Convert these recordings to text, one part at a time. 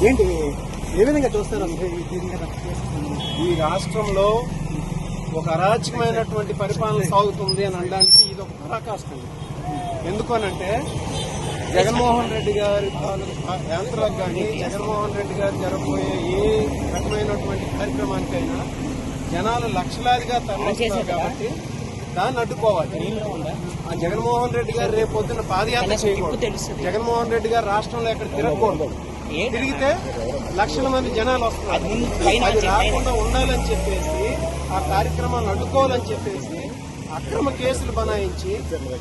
ఏంటి ఏ విధంగా చూస్తారు? ఈ రాష్ట్రంలో ఒక అరాచకమైనటువంటి పరిపాలన సాగుతుంది అని అనడానికి ఇది ఒక పరాకాష్ఠ. ఎందుకనంటే జగన్మోహన్ రెడ్డి గారి యాంత్రాలకు కానీ జగన్మోహన్ రెడ్డి గారు జరగబోయే ఏ రకమైనటువంటి కార్యక్రమానికైనా జనాలు లక్షలాదిగా తరలిస్తారు కాబట్టి దాన్ని అడ్డుకోవాలి. ఆ జగన్మోహన్ రెడ్డి గారు రేపు పొద్దున్న పాదయాత్ర చేయకూడదు. జగన్మోహన్ రెడ్డి గారు రాష్ట్రంలో ఎక్కడ తిరగకూడదు. తిరిగితే లక్షల మంది జనాలు వస్తున్నారు. అది రాకుండా ఉండాలని చెప్పేసి ఆ కార్యక్రమాన్ని అడ్డుకోవాలని చెప్పేసి అక్రమ కేసులు బనాయించి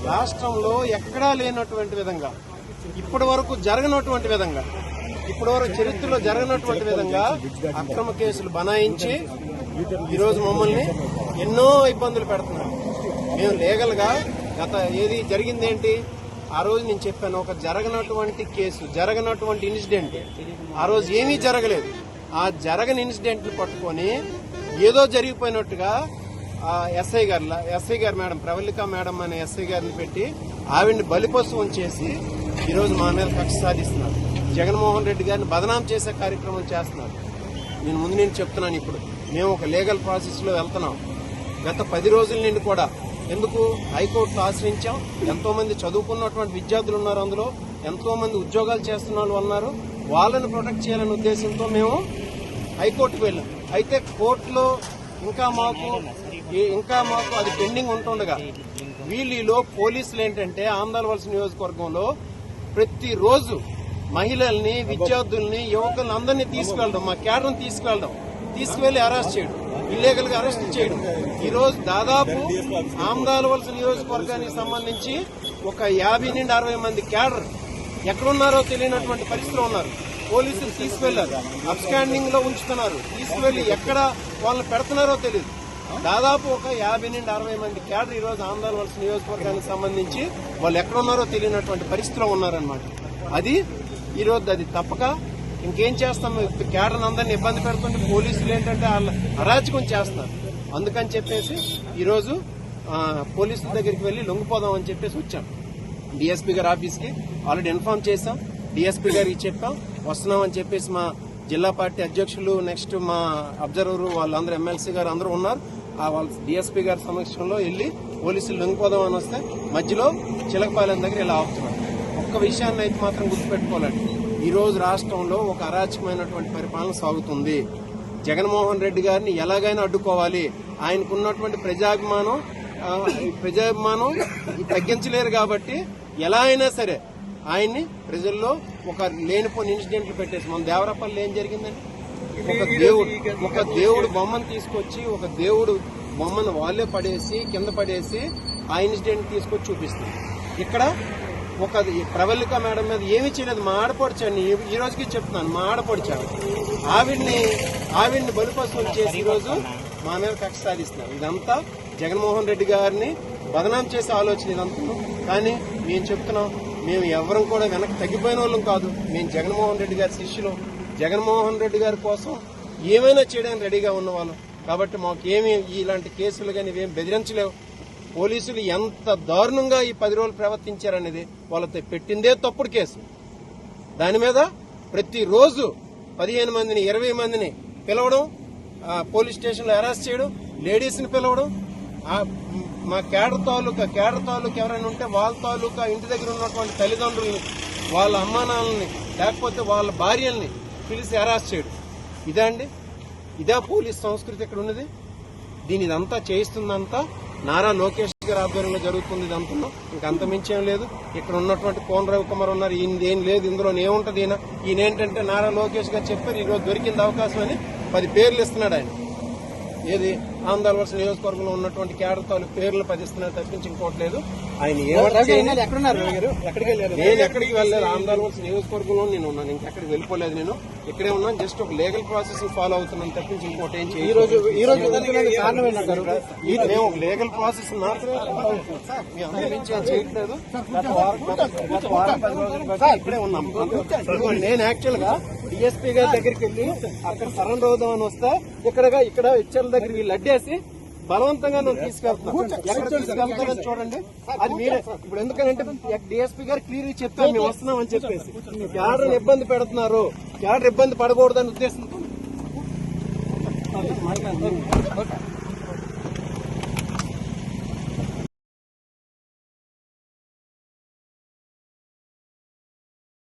రాష్ట్రంలో ఎక్కడా లేనటువంటి విధంగా ఇప్పటి వరకు జరగనటువంటి విధంగా ఇప్పటివరకు చరిత్రలో జరగనటువంటి విధంగా అక్రమ కేసులు బనాయించి ఈరోజు మమ్మల్ని ఎన్నో ఇబ్బందులు పెడుతున్నారు. మేము లీగల్ గా ఏది జరిగిందేంటి ఆ రోజు నేను చెప్పాను, ఒక జరగనటువంటి కేసు జరగనటువంటి ఇన్సిడెంట్ ఆ రోజు ఏమీ జరగలేదు. ఆ జరగని ఇన్సిడెంట్ ని పట్టుకొని ఏదో జరిగిపోయినట్టుగా ఎస్ఐ గారు మేడం ప్రవళిక మేడం అనే ఎస్ఐ గారిని పెట్టి ఆవిడ్ని బలిపశువం చేసి ఈరోజు మా మీద కక్ష సాధిస్తున్నారు. జగన్మోహన్ రెడ్డి గారిని బదనాం చేసే కార్యక్రమం చేస్తున్నారు. నేను ముందు నుంచి చెప్తున్నాను, ఇప్పుడు మేము ఒక లీగల్ ప్రాసెస్ లో వెళ్తున్నాం. గత 10 రోజుల నుండి కూడా ఎందుకు హైకోర్టు ఆశ్రయించాం. ఎంతో మంది చదువుకున్నటువంటి విద్యార్థులు ఉన్నారు, అందులో ఎంతో మంది ఉద్యోగాలు చేస్తున్న వాళ్ళు ఉన్నారు. వాళ్ళని ప్రొటెక్ట్ చేయాలనే ఉద్దేశంతో మేము హైకోర్టుకు వెళ్ళాం. అయితే కోర్టులో ఇంకా మాకు అది పెండింగ్ ఉంటుండగా వీళ్ళలో పోలీసులు ఏంటంటే ఆంధ్రవలస నియోజకవర్గంలో ప్రతిరోజు మహిళల్ని, విద్యార్థుల్ని, యువకులను అందరినీ తీసుకెళ్లడం, మా క్యాడర్ని తీసుకువెళ్లి అరెస్ట్ చేయడం, ఇల్లీగల్ గా అరెస్ట్ చేయడం. ఈ రోజు దాదాపు ఆమదాలవలస నియోజకవర్గానికి సంబంధించి ఒక 50 నుండి 60 మంది క్యాడర్ ఎక్కడున్నారో తెలియనటువంటి పరిస్థితిలో ఉన్నారు. పోలీసులు తీసుకువెళ్లారు, అబ్స్కాండింగ్ లో ఉంచుతున్నారు, తీసుకువెళ్లి ఎక్కడ వాళ్ళని పెడుతున్నారో తెలియదు. దాదాపు ఒక 50 నుండి 60 మంది క్యాడర్ ఈ రోజు ఆమదాలవలస నియోజకవర్గానికి సంబంధించి వాళ్ళు ఎక్కడున్నారో తెలియనటువంటి పరిస్థితిలో ఉన్నారనమాట. అది ఈ రోజు అది తప్పక ఇంకేం చేస్తాం, క్యాడర్ అందరినీ ఇబ్బంది పెడుతుంటే పోలీసులు ఏంటంటే వాళ్ళ అరాచకం చేస్తున్నారు. అందుకని చెప్పేసి ఈరోజు పోలీసుల దగ్గరికి వెళ్లి లొంగిపోదాం అని చెప్పేసి వచ్చాం. డీఎస్పీ గారి ఆఫీస్ కి ఆల్రెడీ ఇన్ఫార్మ్ చేశాం, డీఎస్పీ గారికి చెప్పాం, వస్తున్నామని చెప్పేసి మా జిల్లా పార్టీ అధ్యక్షులు, నెక్స్ట్ మా అబ్జర్వర్ వాళ్ళందరూ ఎమ్మెల్సీ గారు అందరూ ఉన్నారు. వాళ్ళ డీఎస్పీ గారి సమక్షంలో వెళ్లి పోలీసులు లొంగిపోదాం అని వస్తే మధ్యలో చిలకపాలెం దగ్గర ఇలా ఆపుతున్నారు. ఒక్క విషయాన్ని అయితే మాత్రం గుర్తుపెట్టుకోవాలండి, ఈ రోజు రాష్ట్రంలో ఒక అరాచకమైనటువంటి పరిపాలన సాగుతుంది. జగన్మోహన్ రెడ్డి గారిని ఎలాగైనా అడ్డుకోవాలి. ఆయనకున్నటువంటి ప్రజాభిమానం తగ్గించలేరు కాబట్టి ఎలా అయినా సరే ఆయన్ని ప్రజల్లో ఒక లేనిపోని ఇన్సిడెంట్లు పెట్టేసి, మన దేవరపల్లి ఏం జరిగిందండి, ఒక దేవుడు బొమ్మను తీసుకొచ్చి ఒక దేవుడు బొమ్మను వాళ్ళే పడేసి కింద పడేసి ఆ ఇన్సిడెంట్ తీసుకొచ్చి చూపిస్తుంది. ఇక్కడ ఒక ప్రవళిక మేడం మీద ఏమీ చేయలేదు. మా ఆడపడిచాను, ఈ రోజుకి చెప్తున్నాను, మా ఆడపడిచాను ఆవిడ్ని బలిపశువులు చేసి ఈ రోజు మా మీద కక్ష సాధిస్తున్నారు. ఇదంతా జగన్మోహన్ రెడ్డి గారిని బదనాం చేసే ఆలోచన ఇదంతా. కానీ మేము చెప్తున్నాం, మేము ఎవరం కూడా వెనక్కి తగ్గిపోయిన వాళ్ళం కాదు. మేము జగన్మోహన్ రెడ్డి గారి శిష్యులు, జగన్మోహన్ రెడ్డి గారి కోసం ఏమైనా చేయడానికి రెడీగా ఉన్నవాళ్ళం. కాబట్టి మాకు ఏమి ఇలాంటి కేసులు కానీ ఇవేం బెదిరించలేవు. పోలీసులు ఎంత దారుణంగా ఈ 10 రోజులు ప్రవర్తించారనేది వాళ్ళతో పెట్టిందే తప్పుడు కేసు. దాని మీద ప్రతిరోజు 15 మందిని 20 మందిని పిలవడం, పోలీస్ స్టేషన్ లో అరెస్ట్ చేయడం, లేడీస్ ని పిలవడం, మా కేడర్ తాలూకా ఎవరైనా ఉంటే వాళ్ళ తాలూకా ఇంటి దగ్గర ఉన్నటువంటి తల్లిదండ్రుల్ని, వాళ్ళ అమ్మానాన్నల్ని, లేకపోతే వాళ్ళ భార్యల్ని పిలిచి అరెస్ట్ చేయడం. ఇదే పోలీస్ సంస్కృతి ఇక్కడ ఉన్నది. దీని ఇదంతా చేయిస్తుందంతా నారా లోకేష్ గారి ఆధ్వర్యంలో జరుగుతుంది. ఇదంతా ఇంకంత మించేం లేదు. ఇక్కడ ఉన్నటువంటి కోన రవికుమార్ ఉన్నారు, ఈయన ఏం లేదు, ఇందులో ఏముంటది. ఈయన ఏంటంటే నారా లోకేష్ గారు చెప్పారు ఈ రోజు దొరికింది అవకాశం అని 10 పేర్లు ఇస్తున్నాడు ఆయన. ఏది ఆంధ్రవలస నియోజకవర్గంలో ఉన్నటువంటి క్యాడర్ తాలూకు పేర్లు 10 ఇస్తున్నారు తప్పించి ఇంకోటి లేదు. ఆయన నేను ఎక్కడికి వెళ్ళలేదు. ఆంధ్రవలస నియోజకవర్గంలో నేను ఉన్నాను, ఇంకెక్కడికి వెళ్ళిపోలేదు. నేను ఇక్కడే ఉన్నాను. జస్ట్ ఒక లీగల్ ప్రాసెస్ ఫాలో అవుతున్నాను తప్పించి ఇంకోటి ఏం చేయలేదు. మేము ఒక లీగల్ ప్రాసెస్ మాత్రమే చేయట్లేదు. గత వారం 10 రోజుల బట్టి ఇక్కడే ఉన్నాం. నేను యాక్చువల్ గా డిఎస్పీ గారి దగ్గరికి వెళ్ళి అక్కడ సరెండర్ అవుదామని వస్తే ఇక్కడ ఇచ్చర్ల దగ్గర వీళ్ళు అడ్డేసి బలవంతంగా నువ్వు తీసుకెళ్తున్నావు. ఎక్కడ తీసుకెళ్తారని చూడండి. అది మీరే ఇప్పుడు ఎందుకంటే డిఎస్పీ గారు క్లియర్ చెప్పారు మేము వస్తున్నామని చెప్పేసి క్యాడర్ ఇబ్బంది పెడుతున్నారు. క్యాడర్ ఇబ్బంది పడకూడదని ఉద్దేశంతో